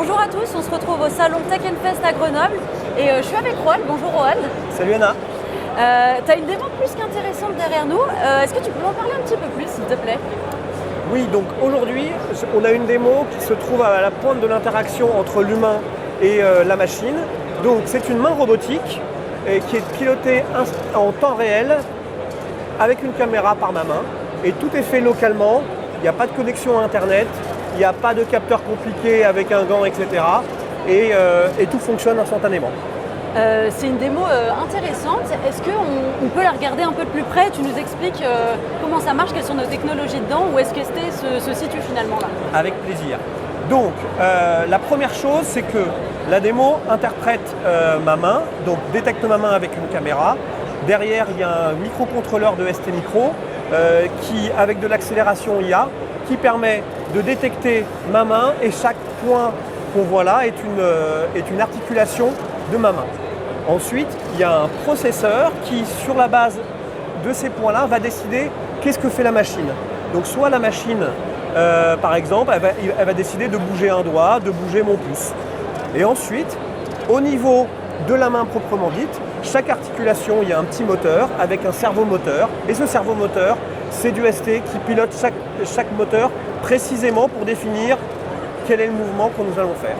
Bonjour à tous, on se retrouve au salon Tech Fest à Grenoble et je suis avec Roald. Bonjour Roald. Salut Anna. Tu as une démo plus qu'intéressante derrière nous. Est-ce que tu peux m'en parler un petit peu plus s'il te plaît? Oui, donc aujourd'hui, on a une démo qui se trouve à la pointe de l'interaction entre l'humain et la machine. Donc c'est une main robotique qui est pilotée en temps réel avec une caméra par ma main et tout est fait localement. Il n'y a pas de connexion à Internet, il n'y a pas de capteur compliqué avec un gant, etc. Et tout fonctionne instantanément. C'est une démo intéressante. Est-ce qu'on peut la regarder un peu de plus près? Tu nous expliques comment ça marche, quelles sont nos technologies dedans, où est-ce que se situe finalement là? Avec plaisir. Donc la première chose, c'est que la démo interprète ma main, donc détecte ma main avec une caméra. Derrière, il y a un microcontrôleur de ST Micro qui, avec de l'accélération IA, qui permet de détecter ma main et chaque point qu'on voit là est une articulation de ma main. Ensuite, il y a un processeur qui, sur la base de ces points-là, va décider qu'est-ce que fait la machine. Donc soit la machine, par exemple, elle va décider de bouger un doigt, de bouger mon pouce. Et ensuite, au niveau de la main proprement dite, chaque articulation, il y a un petit moteur avec un servomoteur. Et ce servomoteur, c'est du ST qui pilote chaque moteur précisément pour définir quel est le mouvement que nous allons faire.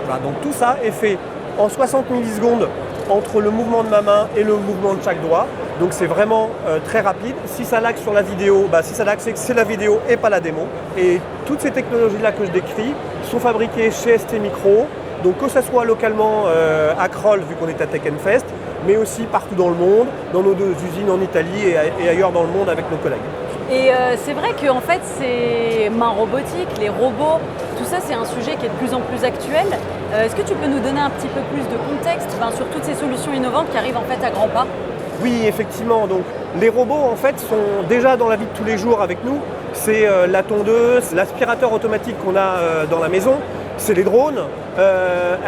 Voilà, donc tout ça est fait en 60 millisecondes entre le mouvement de ma main et le mouvement de chaque doigt. Donc c'est vraiment très rapide. Si ça lag sur la vidéo, si ça lag, c'est que c'est la vidéo et pas la démo. Et toutes ces technologies-là que je décris sont fabriquées chez ST Micro. Donc que ce soit localement à Crolles, vu qu'on est à Tech Fest, mais aussi partout dans le monde, dans nos deux usines en Italie et ailleurs dans le monde avec nos collègues. Et c'est vrai que en fait, ces mains robotiques, les robots, tout ça, c'est un sujet qui est de plus en plus actuel. Est-ce que tu peux nous donner un petit peu plus de contexte sur toutes ces solutions innovantes qui arrivent en fait à grands pas? Oui, effectivement. Donc, les robots en fait sont déjà dans la vie de tous les jours avec nous. C'est la tondeuse, l'aspirateur automatique qu'on a dans la maison. C'est les drones.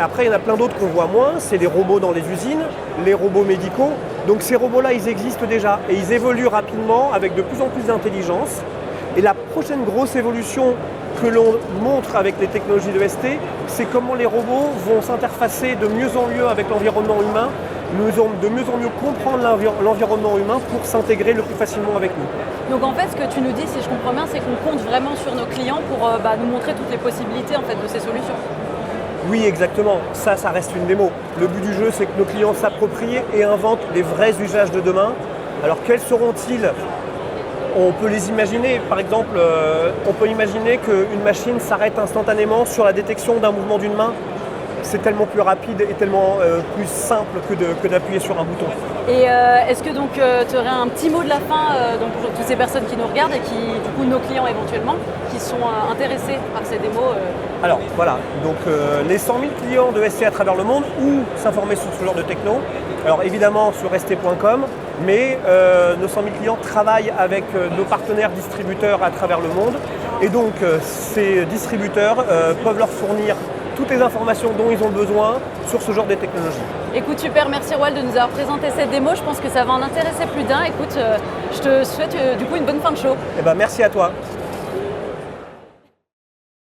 Après, il y en a plein d'autres qu'on voit moins. C'est les robots dans les usines, les robots médicaux. Donc ces robots-là, ils existent déjà et ils évoluent rapidement avec de plus en plus d'intelligence. Et la prochaine grosse évolution que l'on montre avec les technologies de ST, c'est comment les robots vont s'interfacer de mieux en mieux avec l'environnement humain, de mieux en mieux comprendre l'environnement humain pour s'intégrer le plus facilement avec nous. Donc en fait, ce que tu nous dis, si je comprends bien, c'est qu'on compte vraiment sur nos clients pour nous montrer toutes les possibilités en fait, de ces solutions. Oui, exactement. Ça reste une démo. Le but du jeu, c'est que nos clients s'approprient et inventent les vrais usages de demain. Alors, quels seront-ils? On peut les imaginer. Par exemple, on peut imaginer qu'une machine s'arrête instantanément sur la détection d'un mouvement d'une main. C'est tellement plus rapide et tellement plus simple que d'appuyer sur un bouton. Et est-ce que donc tu aurais un petit mot de la fin pour toutes ces personnes qui nous regardent et qui, du coup, nos clients éventuellement, qui sont intéressés par ces démos Alors voilà, donc les 100 000 clients de ST à travers le monde ou s'informer sur ce genre de techno. Alors évidemment sur st.com, mais nos 100 000 clients travaillent avec nos partenaires distributeurs à travers le monde. Et donc ces distributeurs peuvent leur fournir toutes les informations dont ils ont besoin sur ce genre de technologie. Écoute, super, merci Roald de nous avoir présenté cette démo. Je pense que ça va en intéresser plus d'un. Écoute, je te souhaite du coup une bonne fin de show. Eh ben, merci à toi.